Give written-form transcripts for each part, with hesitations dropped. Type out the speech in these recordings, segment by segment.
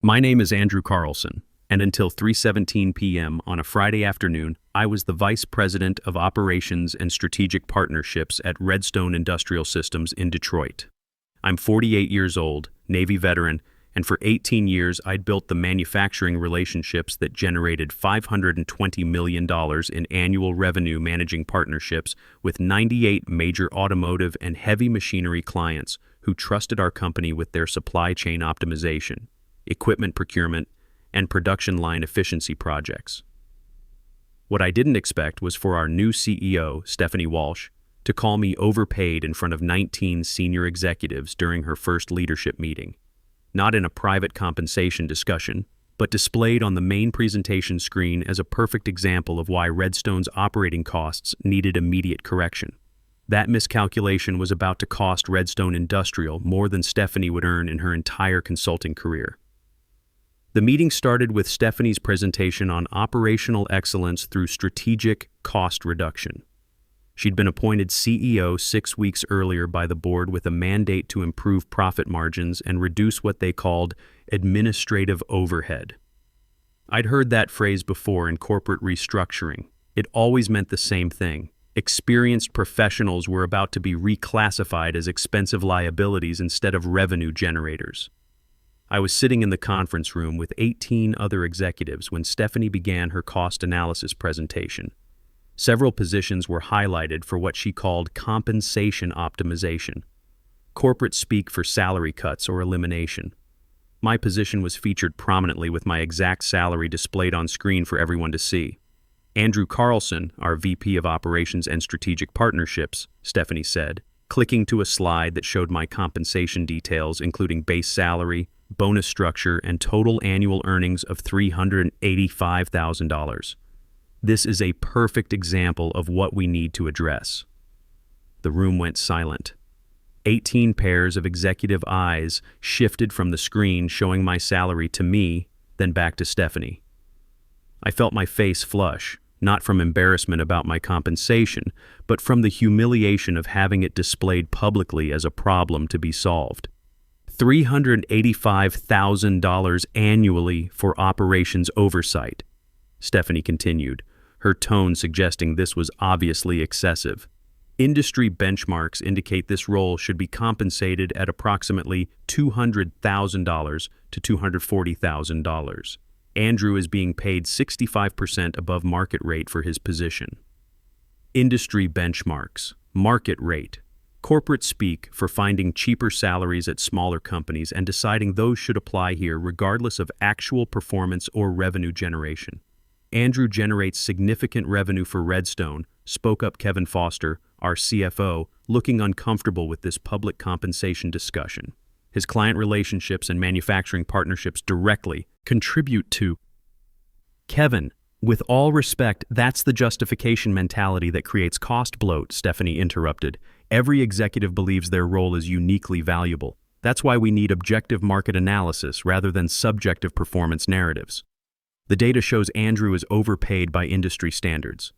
My name is Andrew Carlson, and until 3:17 p.m. on a Friday afternoon, I was the Vice President of Operations and Strategic Partnerships at Redstone Industrial Systems in Detroit. I'm 48 years old, Navy veteran, and for 18 years I'd built the manufacturing relationships that generated $520 million in annual revenue managing partnerships with 98 major automotive and heavy machinery clients who trusted our company with their supply chain optimization, equipment procurement, and production line efficiency projects. What I didn't expect was for our new CEO, Stephanie Walsh, to call me overpaid in front of 19 senior executives during her first leadership meeting. Not in a private compensation discussion, but displayed on the main presentation screen as a perfect example of why Redstone's operating costs needed immediate correction. That miscalculation was about to cost Redstone Industrial more than Stephanie would earn in her entire consulting career. The meeting started with Stephanie's presentation on operational excellence through strategic cost reduction. She'd been appointed CEO 6 weeks earlier by the board with a mandate to improve profit margins and reduce what they called administrative overhead. I'd heard that phrase before in corporate restructuring. It always meant the same thing. Experienced professionals were about to be reclassified as expensive liabilities instead of revenue generators. I was sitting in the conference room with 18 other executives when Stephanie began her cost analysis presentation. Several positions were highlighted for what she called compensation optimization, corporate speak for salary cuts or elimination. My position was featured prominently with my exact salary displayed on screen for everyone to see. Andrew Carlson, our VP of Operations and Strategic Partnerships, Stephanie said, clicking to a slide that showed my compensation details including base salary, bonus structure, and total annual earnings of $385,000. This is a perfect example of what we need to address. The room went silent. 18 pairs of executive eyes shifted from the screen showing my salary to me, then back to Stephanie. I felt my face flush, not from embarrassment about my compensation, but from the humiliation of having it displayed publicly as a problem to be solved. $385,000 annually for operations oversight, Stephanie continued, her tone suggesting this was obviously excessive. Industry benchmarks indicate this role should be compensated at approximately $200,000 to $240,000. Andrew is being paid 65% above market rate for his position. Industry benchmarks, market rate, corporate speak for finding cheaper salaries at smaller companies and deciding those should apply here regardless of actual performance or revenue generation. Andrew generates significant revenue for Redstone, spoke up Kevin Foster, our CFO, looking uncomfortable with this public compensation discussion. His client relationships and manufacturing partnerships directly contribute to. Kevin, with all respect, that's the justification mentality that creates cost bloat, Stephanie interrupted. Every executive believes their role is uniquely valuable. That's why we need objective market analysis rather than subjective performance narratives. The data shows Andrew is overpaid by industry standards.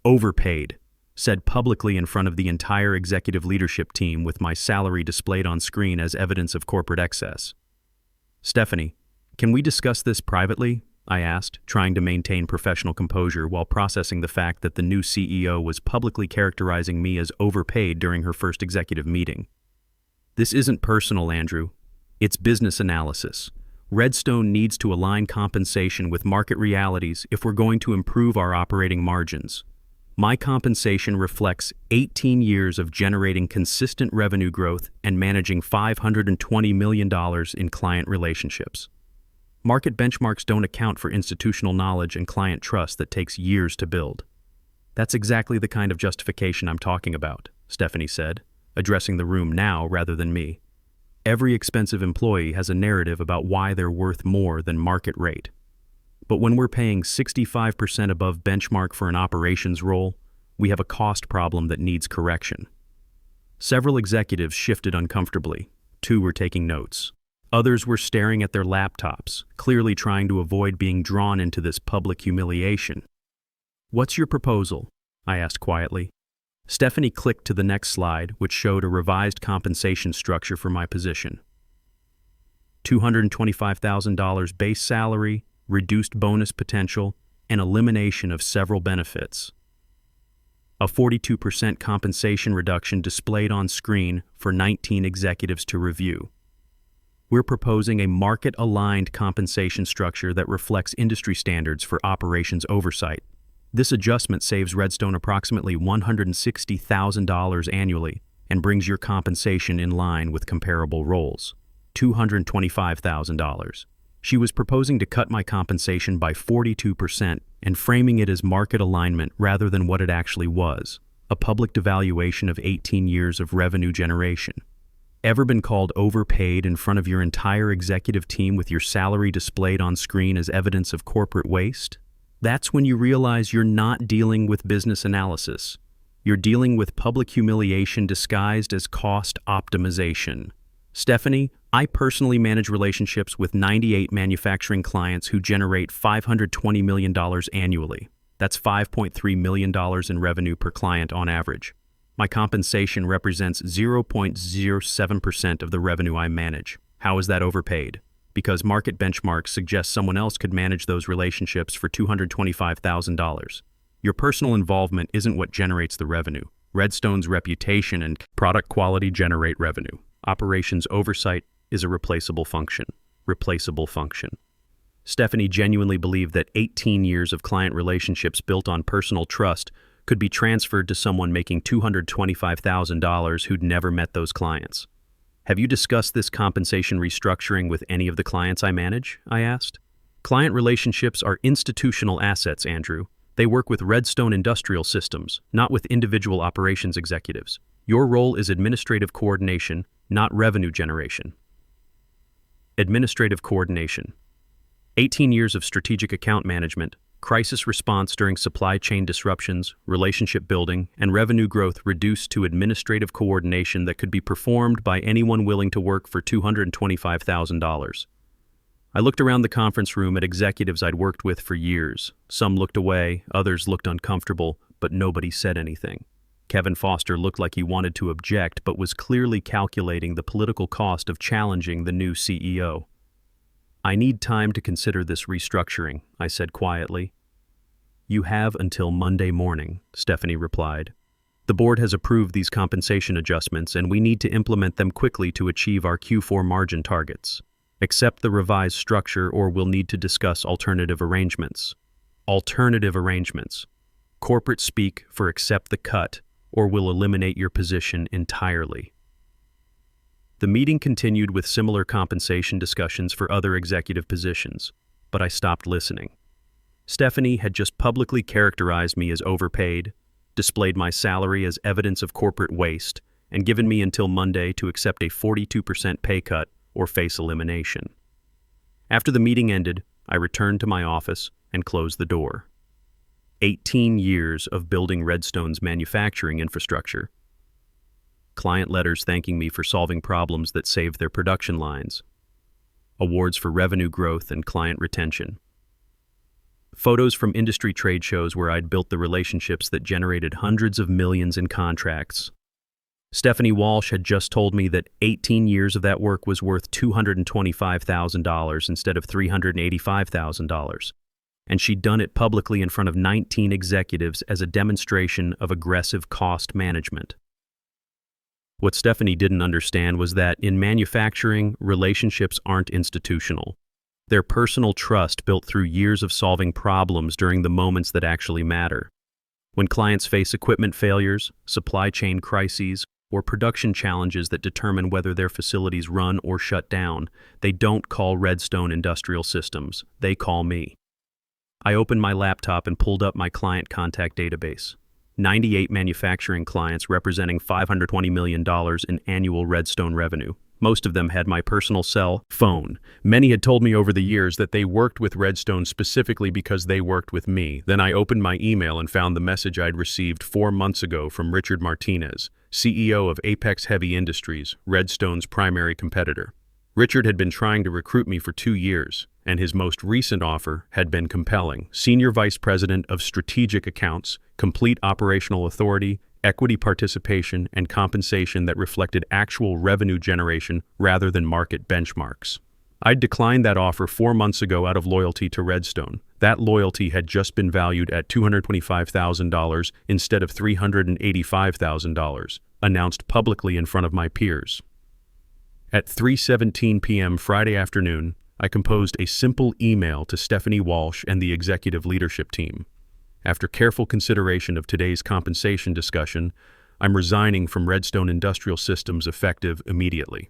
Overpaid, said publicly in front of the entire executive leadership team with my salary displayed on screen as evidence of corporate excess. Stephanie, can we discuss this privately? I asked, trying to maintain professional composure while processing the fact that the new CEO was publicly characterizing me as overpaid during her first executive meeting. This isn't personal, Andrew. It's business analysis. Redstone needs to align compensation with market realities if we're going to improve our operating margins. My compensation reflects 18 years of generating consistent revenue growth and managing $520 million in client relationships. Market benchmarks don't account for institutional knowledge and client trust that takes years to build. That's exactly the kind of justification I'm talking about, Stephanie said, addressing the room now rather than me. Every expensive employee has a narrative about why they're worth more than market rate. But when we're paying 65% above benchmark for an operations role, we have a cost problem that needs correction. Several executives shifted uncomfortably. 2 were taking notes. Others were staring at their laptops, clearly trying to avoid being drawn into this public humiliation. "What's your proposal?" I asked quietly. Stephanie clicked to the next slide, which showed a revised compensation structure for my position. $225,000 base salary, reduced bonus potential, and elimination of several benefits. A 42% compensation reduction displayed on screen for 19 executives to review. We're proposing a market-aligned compensation structure that reflects industry standards for operations oversight. This adjustment saves Redstone approximately $160,000 annually and brings your compensation in line with comparable roles. $225,000. She was proposing to cut my compensation by 42% and framing it as market alignment rather than what it actually was, a public devaluation of 18 years of revenue generation. Ever been called overpaid in front of your entire executive team with your salary displayed on screen as evidence of corporate waste? That's when you realize you're not dealing with business analysis. You're dealing with public humiliation disguised as cost optimization. Stephanie, I personally manage relationships with 98 manufacturing clients who generate $520 million annually. That's $5.3 million in revenue per client on average. My compensation represents 0.07% of the revenue I manage. How is that overpaid? Because market benchmarks suggest someone else could manage those relationships for $225,000. Your personal involvement isn't what generates the revenue. Redstone's reputation and product quality generate revenue. Operations oversight is a replaceable function. Replaceable function. Stephanie genuinely believed that 18 years of client relationships built on personal trust could be transferred to someone making $225,000 who'd never met those clients. Have you discussed this compensation restructuring with any of the clients I manage? I asked. Client relationships are institutional assets, Andrew. They work with Redstone Industrial Systems, not with individual operations executives. Your role is administrative coordination, not revenue generation. Administrative coordination. 18 years of strategic account management, crisis response during supply chain disruptions, relationship building, and revenue growth reduced to administrative coordination that could be performed by anyone willing to work for $225,000. I looked around the conference room at executives I'd worked with for years. Some looked away, others looked uncomfortable, but nobody said anything. Kevin Foster looked like he wanted to object, but was clearly calculating the political cost of challenging the new CEO. I need time to consider this restructuring, I said quietly. You have until Monday morning, Stephanie replied. The board has approved these compensation adjustments and we need to implement them quickly to achieve our Q4 margin targets. Accept the revised structure or we'll need to discuss alternative arrangements. Alternative arrangements. Corporate speak for accept the cut or we'll eliminate your position entirely. The meeting continued with similar compensation discussions for other executive positions, but I stopped listening. Stephanie had just publicly characterized me as overpaid, displayed my salary as evidence of corporate waste, and given me until Monday to accept a 42% pay cut or face elimination. After the meeting ended, I returned to my office and closed the door. 18 years of building Redstone's manufacturing infrastructure. Client letters thanking me for solving problems that saved their production lines. Awards for revenue growth and client retention. Photos from industry trade shows where I'd built the relationships that generated hundreds of millions in contracts. Stephanie Walsh had just told me that 18 years of that work was worth $225,000 instead of $385,000. And she'd done it publicly in front of 19 executives as a demonstration of aggressive cost management. What Stephanie didn't understand was that in manufacturing, relationships aren't institutional. They're personal trust built through years of solving problems during the moments that actually matter. When clients face equipment failures, supply chain crises, or production challenges that determine whether their facilities run or shut down, they don't call Redstone Industrial Systems, they call me. I opened my laptop and pulled up my client contact database. 98 manufacturing clients representing $520 million in annual Redstone revenue. Most of them had my personal cell phone. Many had told me over the years that they worked with Redstone specifically because they worked with me. Then I opened my email and found the message I'd received 4 months ago from Richard Martinez, CEO of Apex Heavy Industries, Redstone's primary competitor. Richard had been trying to recruit me for 2 years, and his most recent offer had been compelling. Senior Vice President of Strategic Accounts, complete operational authority, equity participation, and compensation that reflected actual revenue generation rather than market benchmarks. I'd declined that offer 4 months ago out of loyalty to Redstone. That loyalty had just been valued at $225,000 instead of $385,000, announced publicly in front of my peers. At 3:17 p.m. Friday afternoon, I composed a simple email to Stephanie Walsh and the executive leadership team. After careful consideration of today's compensation discussion, I'm resigning from Redstone Industrial Systems effective immediately.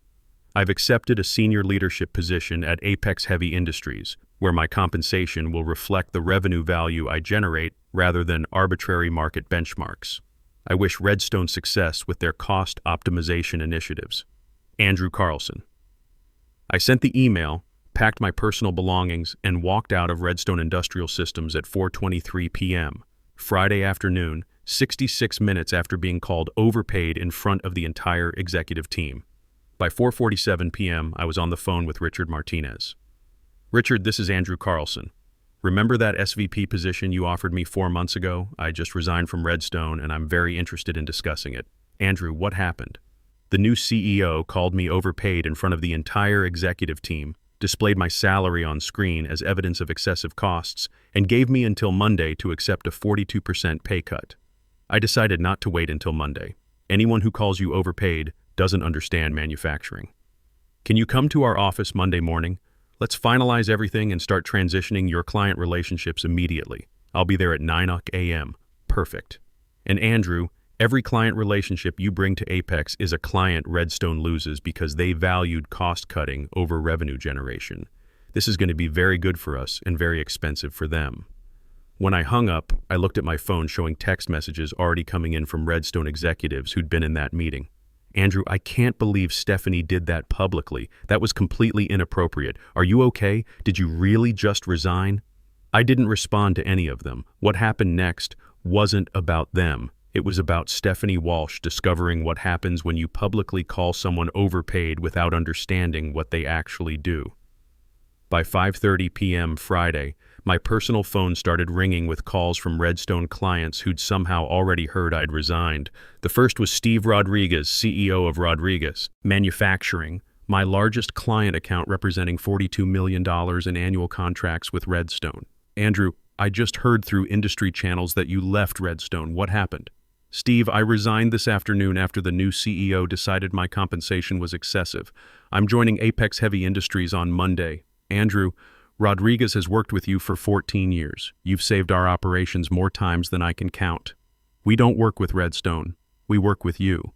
I've accepted a senior leadership position at Apex Heavy Industries, where my compensation will reflect the revenue value I generate rather than arbitrary market benchmarks. I wish Redstone success with their cost optimization initiatives. Andrew Carlson. I sent the email, packed my personal belongings, and walked out of Redstone Industrial Systems at 4:23 p.m. Friday afternoon, 66 minutes after being called overpaid in front of the entire executive team. By 4:47 p.m., I was on the phone with Richard Martinez. Richard, this is Andrew Carlson. Remember that SVP position you offered me 4 months ago? I just resigned from Redstone, and I'm very interested in discussing it. Andrew, what happened? The new CEO called me overpaid in front of the entire executive team, displayed my salary on screen as evidence of excessive costs, and gave me until Monday to accept a 42% pay cut. I decided not to wait until Monday. Anyone who calls you overpaid doesn't understand manufacturing. Can you come to our office Monday morning? Let's finalize everything and start transitioning your client relationships immediately. I'll be there at 9 a.m. Perfect. And Andrew, every client relationship you bring to Apex is a client Redstone loses because they valued cost cutting over revenue generation. This is going to be very good for us and very expensive for them. When I hung up, I looked at my phone showing text messages already coming in from Redstone executives who'd been in that meeting. Andrew, I can't believe Stephanie did that publicly. That was completely inappropriate. Are you okay? Did you really just resign? I didn't respond to any of them. What happened next wasn't about them. It was about Stephanie Walsh discovering what happens when you publicly call someone overpaid without understanding what they actually do. By 5:30 p.m. Friday, my personal phone started ringing with calls from Redstone clients who'd somehow already heard I'd resigned. The first was Steve Rodriguez, CEO of Rodriguez Manufacturing, my largest client account representing $42 million in annual contracts with Redstone. Andrew, I just heard through industry channels that you left Redstone. What happened? Steve, I resigned this afternoon after the new CEO decided my compensation was excessive. I'm joining Apex Heavy Industries on Monday. Andrew, Rodriguez has worked with you for 14 years. You've saved our operations more times than I can count. We don't work with Redstone. We work with you.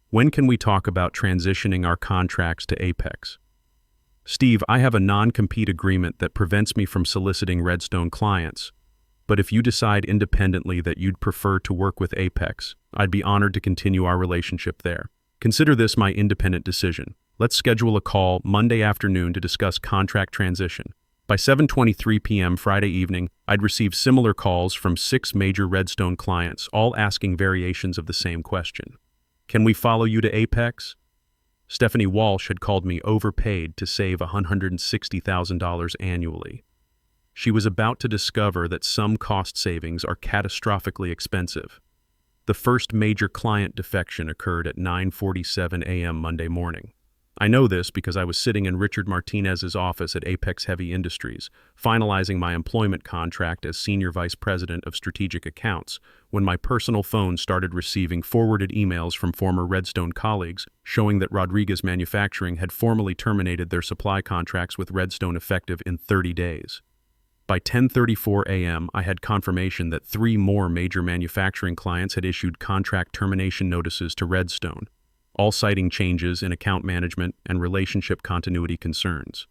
When can we talk about transitioning our contracts to Apex? Steve, I have a non-compete agreement that prevents me from soliciting Redstone clients. But if you decide independently that you'd prefer to work with Apex, I'd be honored to continue our relationship there. Consider this my independent decision. Let's schedule a call Monday afternoon to discuss contract transition. By 7:23 p.m. Friday evening, I'd received similar calls from 6 major Redstone clients, all asking variations of the same question. Can we follow you to Apex? Stephanie Walsh had called me overpaid to save $160,000 annually. She was about to discover that some cost savings are catastrophically expensive. The first major client defection occurred at 9:47 a.m. Monday morning. I know this because I was sitting in Richard Martinez's office at Apex Heavy Industries, finalizing my employment contract as Senior Vice President of Strategic Accounts, when my personal phone started receiving forwarded emails from former Redstone colleagues showing that Rodriguez Manufacturing had formally terminated their supply contracts with Redstone effective in 30 days. By 10:34 a.m., I had confirmation that 3 more major manufacturing clients had issued contract termination notices to Redstone, all citing changes in account management and relationship continuity concerns.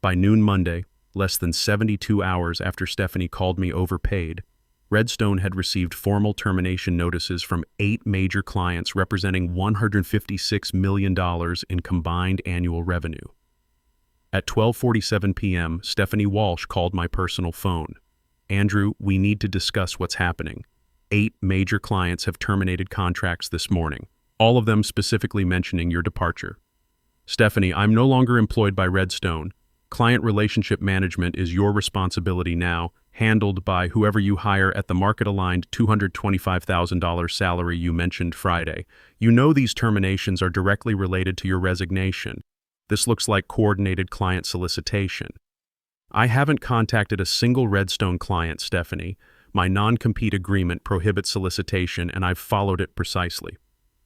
By noon Monday, less than 72 hours after Stephanie called me overpaid, Redstone had received formal termination notices from 8 major clients representing $156 million in combined annual revenue. At 12:47 p.m., Stephanie Walsh called my personal phone. Andrew, we need to discuss what's happening. 8 major clients have terminated contracts this morning, all of them specifically mentioning your departure. Stephanie, I'm no longer employed by Redstone. Client relationship management is your responsibility now, handled by whoever you hire at the market-aligned $225,000 salary you mentioned Friday. You know these terminations are directly related to your resignation. This looks like coordinated client solicitation. I haven't contacted a single Redstone client, Stephanie. My non-compete agreement prohibits solicitation, and I've followed it precisely.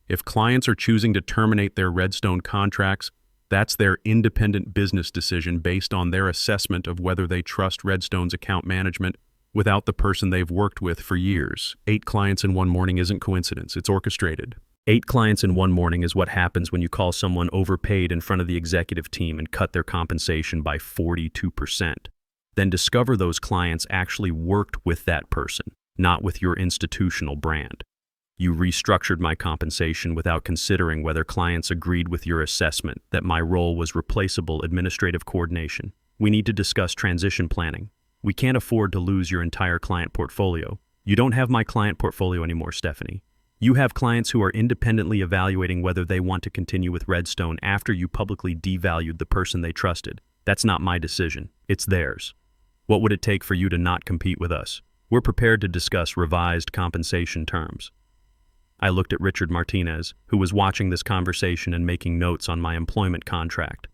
If clients are choosing to terminate their Redstone contracts, that's their independent business decision based on their assessment of whether they trust Redstone's account management without the person they've worked with for years. 8 clients in one morning isn't coincidence, it's orchestrated. 8 clients in one morning is what happens when you call someone overpaid in front of the executive team and cut their compensation by 42%. Then discover those clients actually worked with that person, not with your institutional brand. You restructured my compensation without considering whether clients agreed with your assessment that my role was replaceable administrative coordination. We need to discuss transition planning. We can't afford to lose your entire client portfolio. You don't have my client portfolio anymore, Stephanie. You have clients who are independently evaluating whether they want to continue with Redstone after you publicly devalued the person they trusted. That's not my decision. It's theirs. What would it take for you to not compete with us? We're prepared to discuss revised compensation terms. I looked at Richard Martinez, who was watching this conversation and making notes on my employment contract.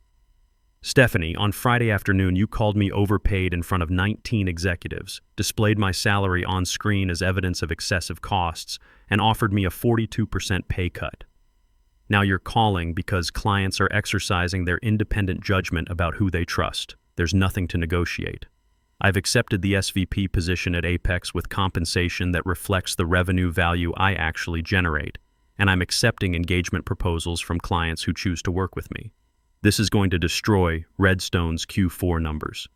Stephanie, on Friday afternoon, you called me overpaid in front of 19 executives, displayed my salary on screen as evidence of excessive costs, and offered me a 42% pay cut. Now you're calling because clients are exercising their independent judgment about who they trust. There's nothing to negotiate. I've accepted the SVP position at Apex with compensation that reflects the revenue value I actually generate, and I'm accepting engagement proposals from clients who choose to work with me. This is going to destroy Redstone's Q4 numbers.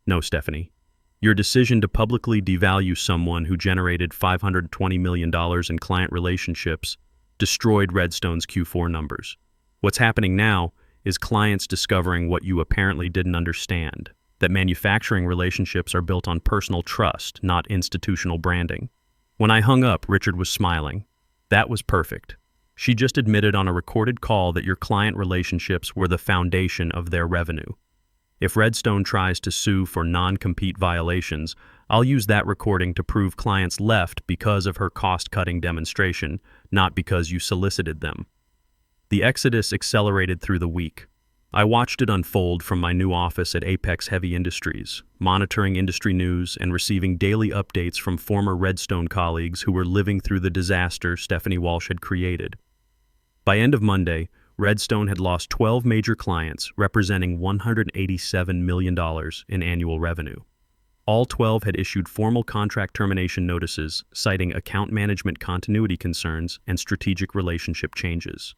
No, Stephanie. Your decision to publicly devalue someone who generated $520 million in client relationships destroyed Redstone's Q4 numbers. What's happening now is clients discovering what you apparently didn't understand, that manufacturing relationships are built on personal trust, not institutional branding. When I hung up, Richard was smiling. That was perfect. She just admitted on a recorded call that your client relationships were the foundation of their revenue. If Redstone tries to sue for non-compete violations, I'll use that recording to prove clients left because of her cost-cutting demonstration, not because you solicited them. The exodus accelerated through the week. I watched it unfold from my new office at Apex Heavy Industries, monitoring industry news and receiving daily updates from former Redstone colleagues who were living through the disaster Stephanie Walsh had created. By end of Monday, Redstone had lost 12 major clients, representing $187 million in annual revenue. All 12 had issued formal contract termination notices, citing account management continuity concerns and strategic relationship changes.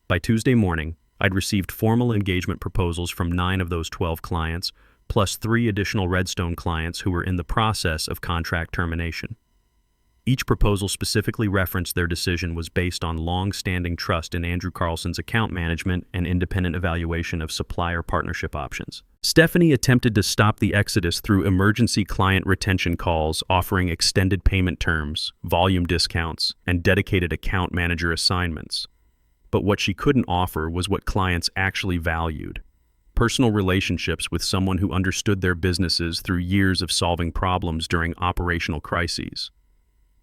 By Tuesday morning, I'd received formal engagement proposals from 9 of those 12 clients, plus 3 additional Redstone clients who were in the process of contract termination. Each proposal specifically referenced their decision was based on long-standing trust in Andrew Carlson's account management and independent evaluation of supplier partnership options. Stephanie attempted to stop the exodus through emergency client retention calls offering extended payment terms, volume discounts, and dedicated account manager assignments. But what she couldn't offer was what clients actually valued: personal relationships with someone who understood their businesses through years of solving problems during operational crises.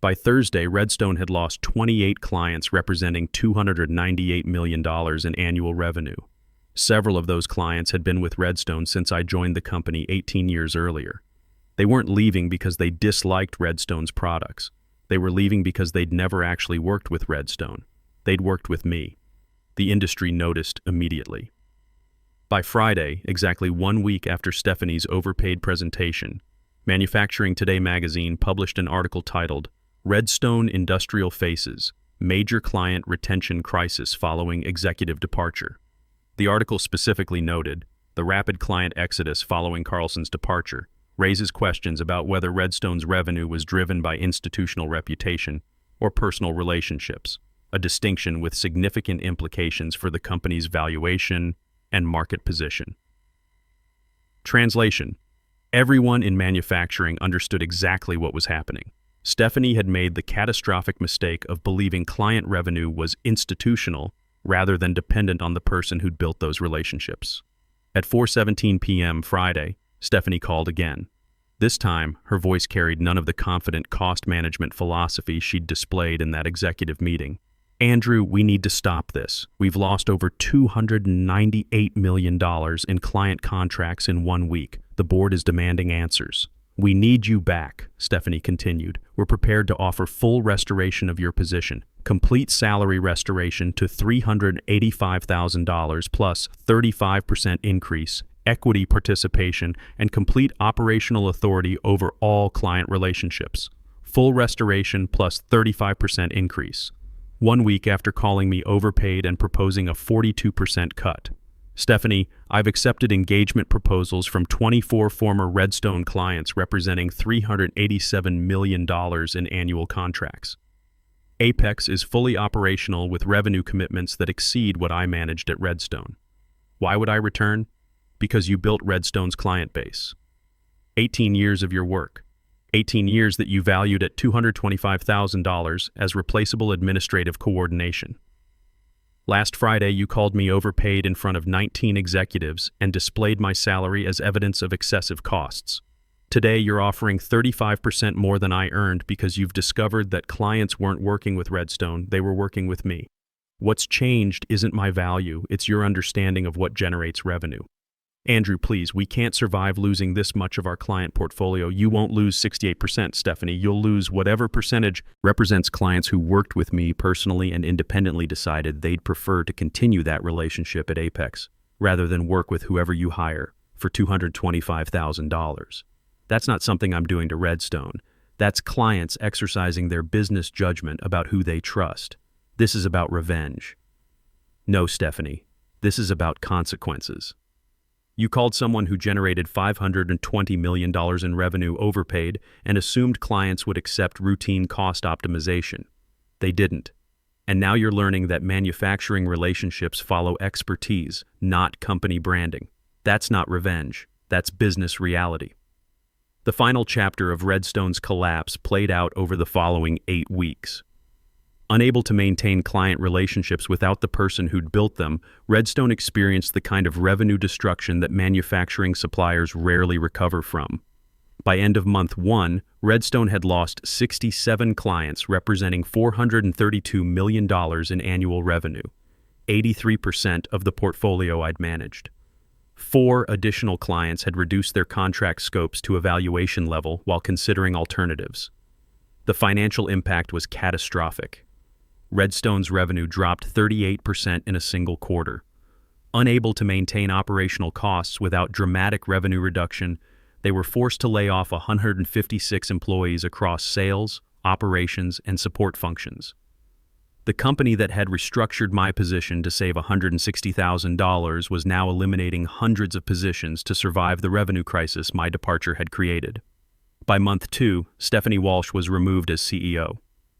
By Thursday, Redstone had lost 28 clients representing $298 million in annual revenue. Several of those clients had been with Redstone since I joined the company 18 years earlier. They weren't leaving because they disliked Redstone's products. They were leaving because they'd never actually worked with Redstone. They'd worked with me. The industry noticed immediately. By Friday, exactly 1 week after Stephanie's overpaid presentation, Manufacturing Today magazine published an article titled, "Redstone Industrial Faces, Major Client Retention Crisis Following Executive Departure." The article specifically noted, the rapid client exodus following Carlson's departure raises questions about whether Redstone's revenue was driven by institutional reputation or personal relationships, a distinction with significant implications for the company's valuation and market position. Translation: everyone in manufacturing understood exactly what was happening. Stephanie had made the catastrophic mistake of believing client revenue was institutional rather than dependent on the person who'd built those relationships. At 4:17 p.m. Friday, Stephanie called again. This time, her voice carried none of the confident cost management philosophy she'd displayed in that executive meeting. Andrew, we need to stop this. We've lost over $298 million in client contracts in 1 week. The board is demanding answers. We need you back, Stephanie continued. We're prepared to offer full restoration of your position. Complete salary restoration to $385,000 plus 35% increase, equity participation, and complete operational authority over all client relationships. Full restoration plus 35% increase. 1 week after calling me overpaid and proposing a 42% cut. Stephanie, I've accepted engagement proposals from 24 former Redstone clients representing $387 million in annual contracts. Apex is fully operational with revenue commitments that exceed what I managed at Redstone. Why would I return? Because you built Redstone's client base. 18 years of your work. 18 years that you valued at $225,000 as replaceable administrative coordination. Last Friday, you called me overpaid in front of 19 executives and displayed my salary as evidence of excessive costs. Today, you're offering 35% more than I earned because you've discovered that clients weren't working with Redstone, they were working with me. What's changed isn't my value, it's your understanding of what generates revenue. Andrew, please, we can't survive losing this much of our client portfolio. You won't lose 68%, Stephanie. You'll lose whatever percentage represents clients who worked with me personally and independently decided they'd prefer to continue that relationship at Apex, rather than work with whoever you hire for $225,000. That's not something I'm doing to Redstone. That's clients exercising their business judgment about who they trust. This is about revenge. No, Stephanie, this is about consequences. You called someone who generated $520 million in revenue overpaid and assumed clients would accept routine cost optimization. They didn't. And now you're learning that manufacturing relationships follow expertise, not company branding. That's not revenge. That's business reality. The final chapter of Redstone's collapse played out over the following 8 weeks. Unable to maintain client relationships without the person who'd built them, Redstone experienced the kind of revenue destruction that manufacturing suppliers rarely recover from. By end of month 1, Redstone had lost 67 clients representing $432 million in annual revenue, 83% of the portfolio I'd managed. 4 additional clients had reduced their contract scopes to evaluation level while considering alternatives. The financial impact was catastrophic. Redstone's revenue dropped 38% in a single quarter. Unable to maintain operational costs without dramatic revenue reduction, they were forced to lay off 156 employees across sales, operations, and support functions. The company that had restructured my position to save $160,000 was now eliminating hundreds of positions to survive the revenue crisis my departure had created. By month 2, Stephanie Walsh was removed as CEO.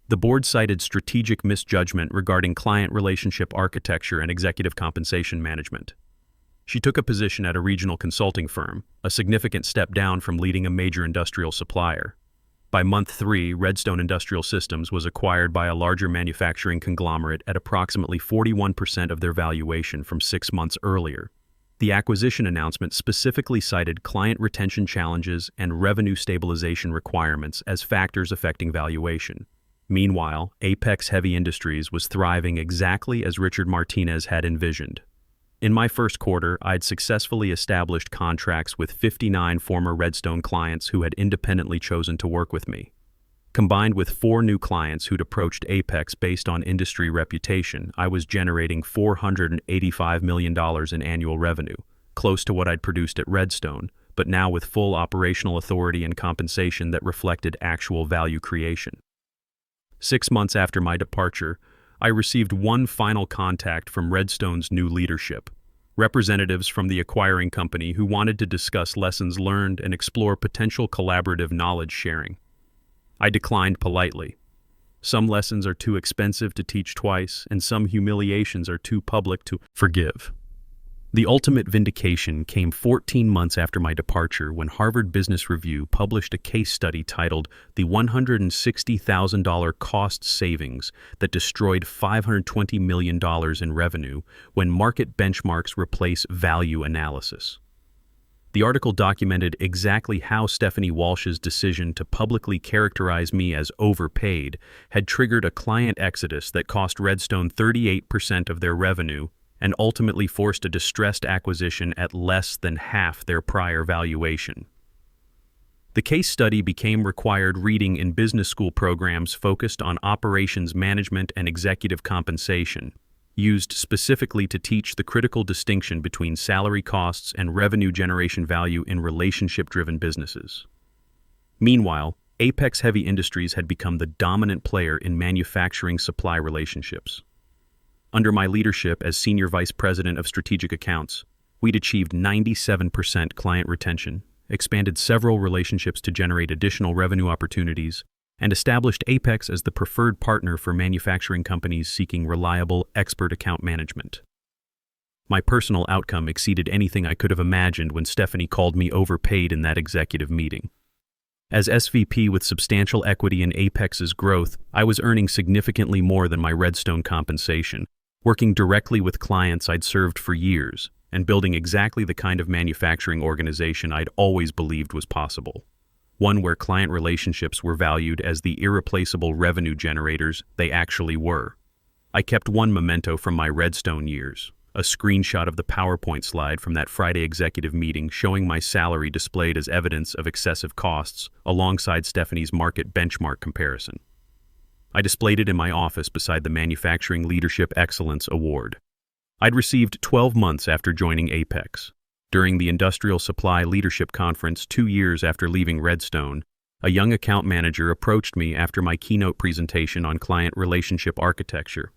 The board cited strategic misjudgment regarding client relationship architecture and executive compensation management. She took a position at a regional consulting firm, a significant step down from leading a major industrial supplier. By month 3, Redstone Industrial Systems was acquired by a larger manufacturing conglomerate at approximately 41% of their valuation from 6 months earlier. The acquisition announcement specifically cited client retention challenges and revenue stabilization requirements as factors affecting valuation. Meanwhile, Apex Heavy Industries was thriving exactly as Richard Martinez had envisioned. In my first quarter, I'd successfully established contracts with 59 former Redstone clients who had independently chosen to work with me. Combined with 4 new clients who'd approached Apex based on industry reputation, I was generating $485 million in annual revenue, close to what I'd produced at Redstone, but now with full operational authority and compensation that reflected actual value creation. 6 months after my departure, I received one final contact from Redstone's new leadership, representatives from the acquiring company who wanted to discuss lessons learned and explore potential collaborative knowledge sharing. I declined politely. Some lessons are too expensive to teach twice, and some humiliations are too public to forgive. The ultimate vindication came 14 months after my departure when Harvard Business Review published a case study titled The $160,000 Cost Savings That Destroyed $520 Million in Revenue When Market Benchmarks Replace Value Analysis. The article documented exactly how Stephanie Walsh's decision to publicly characterize me as overpaid had triggered a client exodus that cost Redstone 38% of their revenue and ultimately forced a distressed acquisition at less than half their prior valuation. The case study became required reading in business school programs focused on operations management and executive compensation, used specifically to teach the critical distinction between salary costs and revenue generation value in relationship-driven businesses. Meanwhile, Apex Heavy Industries had become the dominant player in manufacturing supply relationships. Under my leadership as Senior Vice President of Strategic Accounts, we'd achieved 97% client retention, expanded several relationships to generate additional revenue opportunities, and established Apex as the preferred partner for manufacturing companies seeking reliable, expert account management. My personal outcome exceeded anything I could have imagined when Stephanie called me overpaid in that executive meeting. As SVP with substantial equity in Apex's growth, I was earning significantly more than my Redstone compensation, working directly with clients I'd served for years, and building exactly the kind of manufacturing organization I'd always believed was possible. One where client relationships were valued as the irreplaceable revenue generators they actually were. I kept one memento from my Redstone years, a screenshot of the PowerPoint slide from that Friday executive meeting showing my salary displayed as evidence of excessive costs alongside Stephanie's market benchmark comparison. I displayed it in my office beside the Manufacturing Leadership Excellence Award. I'd received 12 months after joining Apex. During the Industrial Supply Leadership Conference 2 years after leaving Redstone, a young account manager approached me after my keynote presentation on client relationship architecture.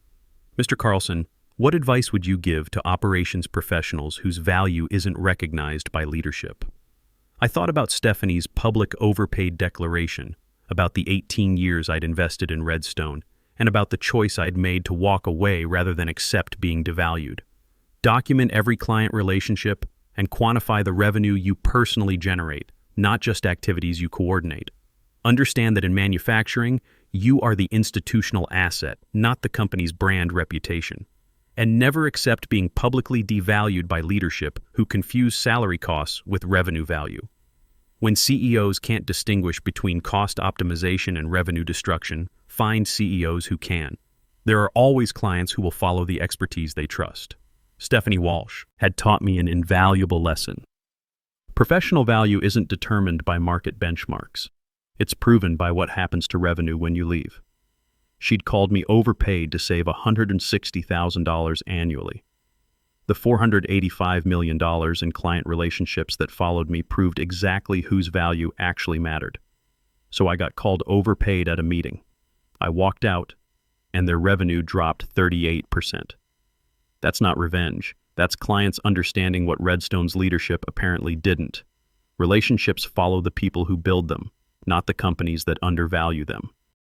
"Mr. Carlson, what advice would you give to operations professionals whose value isn't recognized by leadership?" I thought about Stephanie's public overpaid declaration, about the 18 years I'd invested in Redstone, and about the choice I'd made to walk away rather than accept being devalued. Document every client relationship and quantify the revenue you personally generate, not just activities you coordinate. Understand that in manufacturing, you are the institutional asset, not the company's brand reputation. And never accept being publicly devalued by leadership who confuse salary costs with revenue value. When CEOs can't distinguish between cost optimization and revenue destruction, find CEOs who can. There are always clients who will follow the expertise they trust. Stephanie Walsh had taught me an invaluable lesson. Professional value isn't determined by market benchmarks. It's proven by what happens to revenue when you leave. She'd called me overpaid to save $160,000 annually. The $485 million in client relationships that followed me proved exactly whose value actually mattered. So I got called overpaid at a meeting. I walked out, and their revenue dropped 38%. That's not revenge. That's clients understanding what Redstone's leadership apparently didn't. Relationships follow the people who build them, not the companies that undervalue them.